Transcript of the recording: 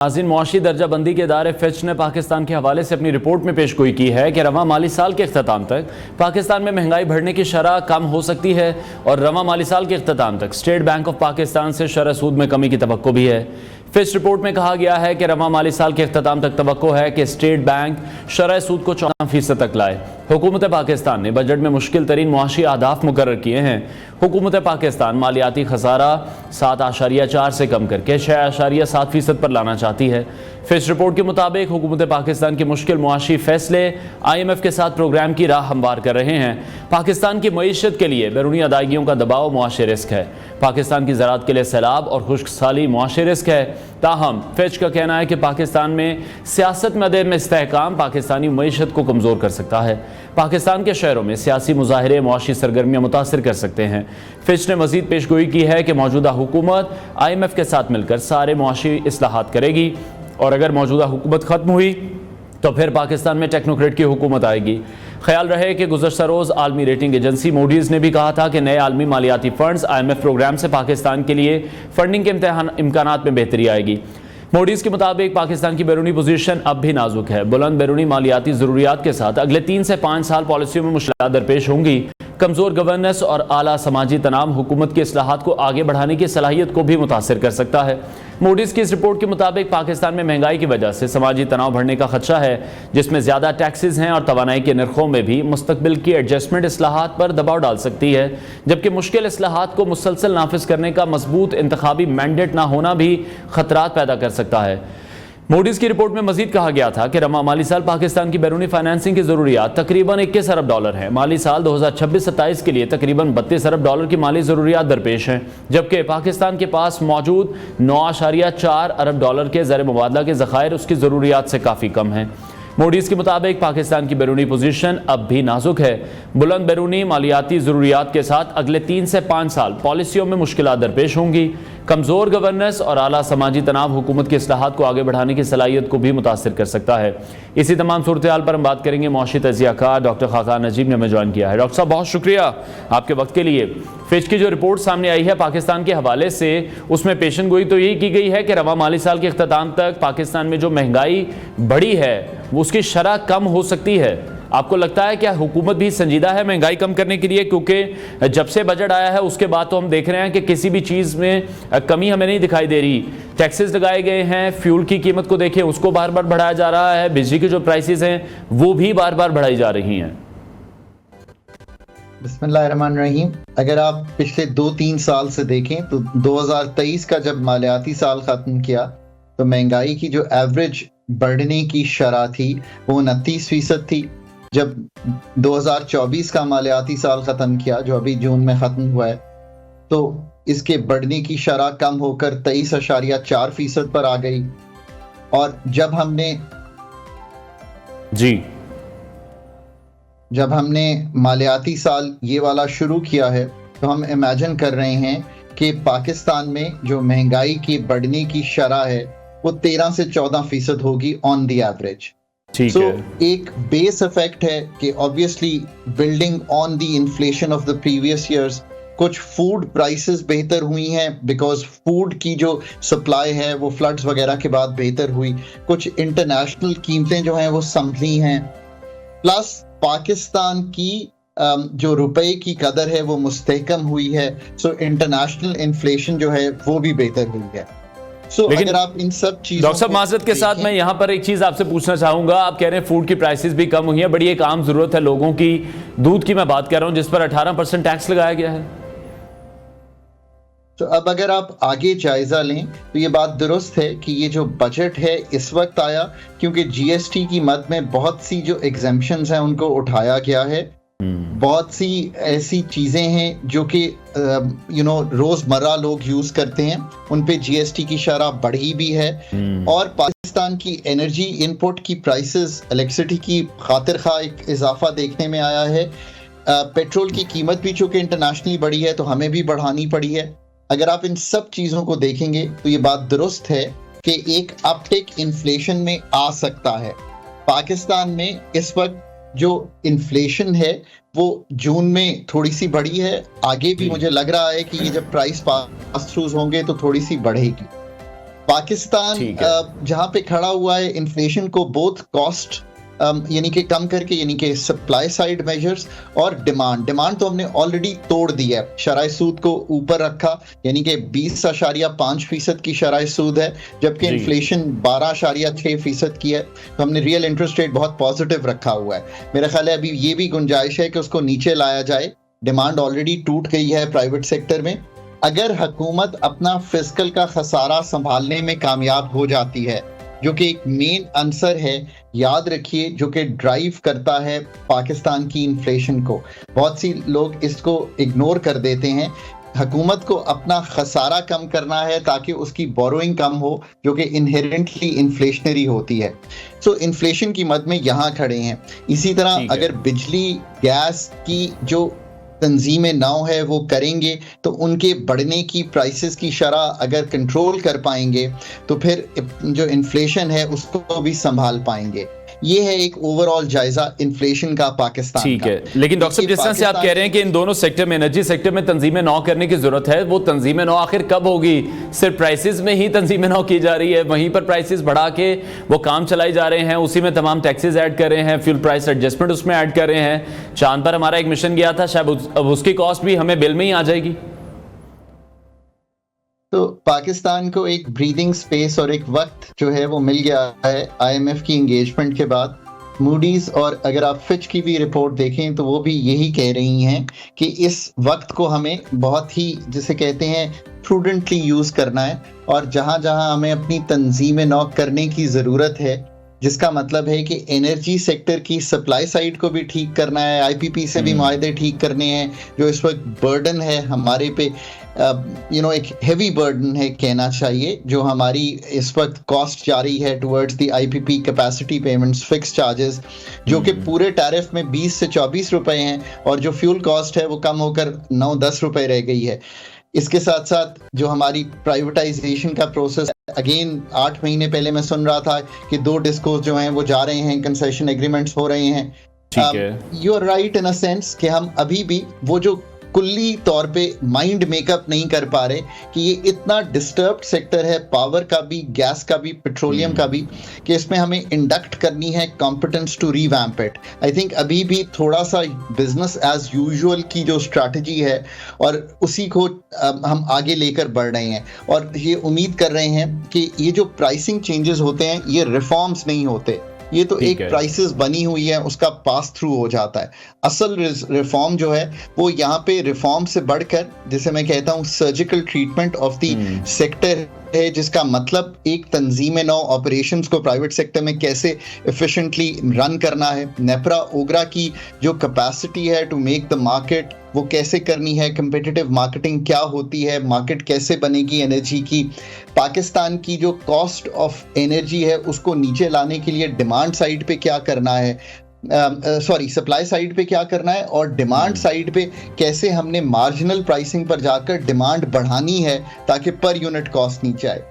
नाज़रीन, मुआशी दर्जाबंदी के इदारे फिच ने पाकिस्तान के हवाले से अपनी रिपोर्ट में पेशगोई की है कि रवां माली साल के अख्ताम तक पाकिस्तान में महंगाई बढ़ने की शरह कम हो सकती है और रवां माली साल के अख्ताम तक स्टेट बैंक ऑफ पाकिस्तान से शरह सूद में कमी की तवक्को भी है। फिच रिपोर्ट में कहा गया है कि रवां माली साल के अख्ताम तक तवक्को है कि स्टेट बैंक शरह सूद को 14% तक लाए। हुकूमत पाकिस्तान ने बजट में मुश्किल तरीन मुआशी अहदाफ मुकर्रर किए हैं। हुकूमत पाकिस्तान मालियाती खसारा 7.4 से कम करके 6.7% पर लाना चाहती है। फिच रिपोर्ट के मुताबिक हुकूमत पाकिस्तान के मुश्किल मुआशी फैसले IMF के साथ प्रोग्राम की राह हमवार कर रहे हैं। पाकिस्तान की मईशत के लिए बैरूनी अदायगियों का दबाव मुआशी रिस्क है। पाकिस्तान की ज़राअत के लिए सैलाब और खुश्क साली मुआशी रिस्क है। ताहम फिच का कहना है कि पाकिस्तान में सियासत में अदम इस्तेहकाम पाकिस्तानी मईशत को कमज़ोर कर सकता है। पाकिस्तान के शहरों में सियासी मुजाहरे मुआशी सरगर्मियाँ मुतासर कर सकते हैं। फिच ने मज़ीद पेशगोई की है कि मौजूदा हुकूमत IMF के साथ मिलकर सारे मुआशी इस्लाहात करेगी और अगर मौजूदा हुकूमत ख़त्म हुई तो फिर पाकिस्तान में टेक्नोक्रेट की हुकूमत आएगी। ख्याल रहे कि गुज़श्ता रोज़ आलमी रेटिंग एजेंसी मूडीज़ ने भी कहा था कि नए आलमी मालियाती फ़ंड्स IMF प्रोग्राम से पाकिस्तान के लिए फ़ंडिंग के इम्कानात में बेहतरी आएगी। मूडीज़ के मुताबिक पाकिस्तान की बैरूनी पोजीशन अब भी नाजुक है। बुलंद बैरूनी मालियाती ज़रूरियात के साथ अगले 3 से 5 साल पॉलिसियों में मुश्किलात दरपेश होंगी। कमज़ोर गवर्नेंस और आला समाजी तनाव हुकूमत की इस्लाहात को आगे बढ़ाने की सलाहियत को भी मुतासर कर सकता है। मूडीज़ की इस रिपोर्ट के मुताबिक पाकिस्तान में महंगाई की वजह से समाजी तनाव बढ़ने का खदशा है, जिसमें ज़्यादा टैक्सेस हैं और तवानाई के नरखों में भी मुस्तकबिल की एडजस्टमेंट इस्लाहात पर दबाव डाल सकती है। जबकि मुश्किल इस्लाहात को मुसलसल नाफिज करने का मजबूत इंतखाबी मैंडेट ना होना भी खतरात पैदा कर सकता है। मूडीज़ की रिपोर्ट में मजीद कहा गया था कि रवां माली साल पाकिस्तान की बैरूनी फाइनेंसिंग की ज़रूरियात तकरीबन 21 अरब डॉलर हैं। माली साल 2026-27 के लिए तकरीबन 32 अरब डॉलर की माली ज़रूरियात दरपेश हैं, जबकि पाकिस्तान के पास मौजूद 9.4 अरब डॉलर के ज़र मुबादला के ज़खायर उसकी ज़रूरियात से काफ़ी कम हैं। मूडीज़ के मुताबिक पाकिस्तान की बैरूनी पोजीशन अब भी नाजुक है। बुलंद बैरूनी मालियाती ज़रूरियात के साथ अगले 3 से 5 साल पॉलिसियों में मुश्किलात दरपेश होंगी। कमज़ोर गवर्नेंस और आला समाजी तनाव हुकूमत के इस्लाहात को आगे बढ़ाने की सलाहियत को भी मुतासर कर सकता है। इसी तमाम सूरत हाल पर हम बात करेंगे। मुआशी तजियाकार डॉक्टर खाकान नजीब ने हमें ज्वाइन किया है। डॉक्टर साहब, बहुत शुक्रिया आपके वक्त के लिए। फिच की जो रिपोर्ट सामने आई है पाकिस्तान के हवाले से, उसमें पेशन गोई तो यही की गई है कि रवां माली साल के अख्ताम तक पाकिस्तान में जो महंगाई बढ़ी है उसकी शरह कम हो सकती है। आपको लगता है क्या हुकूमत भी संजीदा है महंगाई कम करने के लिए? क्योंकि जब से बजट आया है उसके बाद तो हम देख रहे हैं कि किसी भी चीज़ में कमी हमें नहीं दिखाई दे रही। टैक्सेस लगाए गए हैं, फ्यूल की कीमत को देखें उसको बार बार बढ़ाया जा रहा है, बिजली की जो प्राइसेस हैं वो भी बार बार बढ़ाई जा रही हैं। बिस्मिल्लाहिर्रहमानिर्रहीम। अगर आप पिछले 2-3 साल से देखें तो 2023 का जब मालियाती साल ख़त्म किया तो महंगाई की जो एवरेज बढ़ने की शरह थी वो 29% थी। जब 2024 का मालियाती साल ख़त्म किया जो अभी जून में ख़त्म हुआ है तो इसके बढ़ने की शरह कम होकर 23.4% पर आ गई। और जब हमने मालियाती साल ये वाला शुरू किया है तो हम इमेजिन कर रहे हैं कि पाकिस्तान में जो महंगाई की बढ़ने की शरह है वो 13 से 14% होगी ऑन द एवरेज। So, एक बेस इफेक्ट है कि obviously building on the inflation of the previous years कुछ फूड प्राइसेस बेहतर हुई हैं बिकॉज फूड की जो सप्लाई है वो फ्लड्स वगैरह के बाद बेहतर हुई। कुछ इंटरनेशनल कीमतें जो हैं वो संभली हैं, प्लस पाकिस्तान की जो रुपए की कदर है वो मुस्तहकम हुई है। सो इंटरनेशनल इन्फ्लेशन जो है वो भी बेहतर हुई है। लेकिन अगर आप इन सब चीजों डॉक्टर साहब माजरत के साथ मैं यहाँ पर एक चीज़ आपसे पूछना चाहूँगा। आप कह रहे हैं फूड की प्राइसेस भी कम हुई है, बड़ी एक आम ज़रूरत है लोगों की। दूध की मैं बात कर रहा हूँ जिस पर 18% टैक्स लगाया गया है। तो अब अगर आप आगे जायजा लें तो ये बात दुरुस्त है कि ये जो बजट है इस वक्त आया क्योंकि GST की मद में बहुत सी जो एग्जेम्पशंस हैं उनको उठाया गया है। बहुत सी ऐसी चीज़ें हैं जो कि रोज़मर्रा लोग यूज़ करते हैं, उन पे GST की शरह बढ़ी भी है। और पाकिस्तान की एनर्जी इनपुट की प्राइसेस, इलेक्ट्रिसिटी की खातिर खा एक इजाफा देखने में आया है। पेट्रोल की कीमत भी चूँकि इंटरनेशनली बढ़ी है तो हमें भी बढ़ानी पड़ी है। अगर आप इन सब चीज़ों को देखेंगे तो ये बात दुरुस्त है कि एक अपटिक इन्फ्लेशन में आ सकता है। पाकिस्तान में इस वक्त जो इन्फ्लेशन है वो जून में थोड़ी सी बढ़ी है, आगे भी मुझे लग रहा है कि ये जब प्राइस पास थ्रूज होंगे तो थोड़ी सी बढ़ेगी। पाकिस्तान ठीक है। जहां पे खड़ा हुआ है इन्फ्लेशन को बोथ कॉस्ट यानी कि कम करके, यानी कि सप्लाई साइड मेजर्स और डिमांड तो हमने ऑलरेडी तोड़ दिया है। शराय सूद को ऊपर रखा, यानी कि 20.5% की शराय सूद है, जबकि जी। इन्फ्लेशन 12.6% की है। तो हमने रियल इंटरेस्ट रेट बहुत पॉजिटिव रखा हुआ है। मेरा ख्याल है अभी ये भी गुंजाइश है कि उसको नीचे लाया जाए। डिमांड ऑलरेडी टूट गई है प्राइवेट सेक्टर में। अगर हुकूमत अपना फिस्कल का खसारा संभालने में कामयाब हो जाती है, जो कि एक मेन आंसर है, याद रखिए, जो कि ड्राइव करता है पाकिस्तान की इन्फ्लेशन को। बहुत सी लोग इसको इग्नोर कर देते हैं। हुकूमत को अपना खसारा कम करना है ताकि उसकी बोरोइंग कम हो, जो कि इनहेरेंटली इन्फ्लेशनरी होती है। सो इन्फ्लेशन की मद में यहाँ खड़े हैं। इसी तरह अगर बिजली गैस की जो तंजीम नौ है वो करेंगे तो उनके बढ़ने की प्राइसेस की शरह अगर कंट्रोल कर पाएंगे तो फिर जो इन्फ्लेशन है उसको भी संभाल पाएंगे। ये है एक ओवरऑल जायजा इन्फ्लेशन का पाकिस्तान ठीक का। है, लेकिन डॉक्टर साहब, जिस तरह से आप कह रहे हैं कि इन दोनों सेक्टर में, एनर्जी सेक्टर में तंजीमें नौ करने की जरूरत है, वो तंजीमें नौ आखिर कब होगी? सिर्फ प्राइसेस में ही तंजीमें नौ की जा रही है, वहीं पर प्राइसेस बढ़ा के वो काम चलाई जा रहे हैं, उसी में तमाम टैक्सेस ऐड कर रहे हैं, फ्यूल प्राइस एडजस्टमेंट उसमें ऐड कर रहे हैं। चांद पर हमारा एक मिशन गया था, शायद अब उसकी कॉस्ट भी हमें बिल में ही आ जाएगी। तो पाकिस्तान को एक ब्रीदिंग स्पेस और एक वक्त जो है वो मिल गया है IMF की एंगेजमेंट के बाद। मूडीज और अगर आप फिच की भी रिपोर्ट देखें तो वो भी यही कह रही हैं कि इस वक्त को हमें बहुत ही, जिसे कहते हैं, प्रूडेंटली यूज करना है, और जहां जहां हमें अपनी तंजीम नौ करने की ज़रूरत है, जिसका मतलब है कि एनर्जी सेक्टर की सप्लाई साइड को भी ठीक करना है, IPP से भी मुआहदे ठीक करने हैं, जो इस वक्त बर्डन है हमारे पे, एक हेवी बर्डन है कहना चाहिए, जो हमारी इस वक्त कॉस्ट जा रही है towards the IPP capacity payments, fix charges, जो कि पूरे टैरिफ में 20 से 24 रुपए हैं, और जो फ्यूल कॉस्ट है वो कम होकर 9-10 रुपए रह गई है। इसके साथ साथ जो हमारी प्राइवेटाइजेशन का प्रोसेस, अगेन 8 महीने पहले मैं सुन रहा था कि 2 डिस्कोस जो हैं वो जा रहे हैं, कंसेशन एग्रीमेंट्स हो रहे हैं। ठीक है, you are right in a sense कि हम अभी भी वो जो कुल्ली तौर पे माइंड मेकअप नहीं कर पा रहे कि ये इतना डिस्टर्ब्ड सेक्टर है, पावर का भी, गैस का भी, पेट्रोलियम का भी, कि इसमें हमें इंडक्ट करनी है competence to revamp it. I think अभी भी थोड़ा सा बिजनेस एज यूजुअल की जो स्ट्रैटेजी है और उसी को हम आगे लेकर बढ़ रहे हैं, और ये उम्मीद कर रहे हैं कि ये जो प्राइसिंग चेंजेस होते हैं ये रिफॉर्म्स नहीं होते, ये तो एक प्राइसेस बनी हुई है, उसका पास थ्रू हो जाता है। असल रिफॉर्म जो है वो यहाँ पे रिफॉर्म से बढ़कर, जिसे मैं कहता हूँ surgical treatment of the sector है, जिसका मतलब एक तंजीम नौ ऑपरेशंस को प्राइवेट सेक्टर में कैसे एफिशिएंटली रन करना है, नेपरा ओगरा की जो कैपेसिटी है टू मेक द मार्केट वो कैसे करनी है, कंपेटिटिव मार्केटिंग क्या होती है, मार्केट कैसे बनेगी एनर्जी की, पाकिस्तान की जो कॉस्ट ऑफ एनर्जी है उसको नीचे लाने के लिए डिमांड साइड पे क्या करना है, सप्लाई साइड पे क्या करना है, और डिमांड साइड पे कैसे हमने मार्जिनल प्राइसिंग पर जाकर डिमांड बढ़ानी है ताकि पर यूनिट कॉस्ट नीचे आए।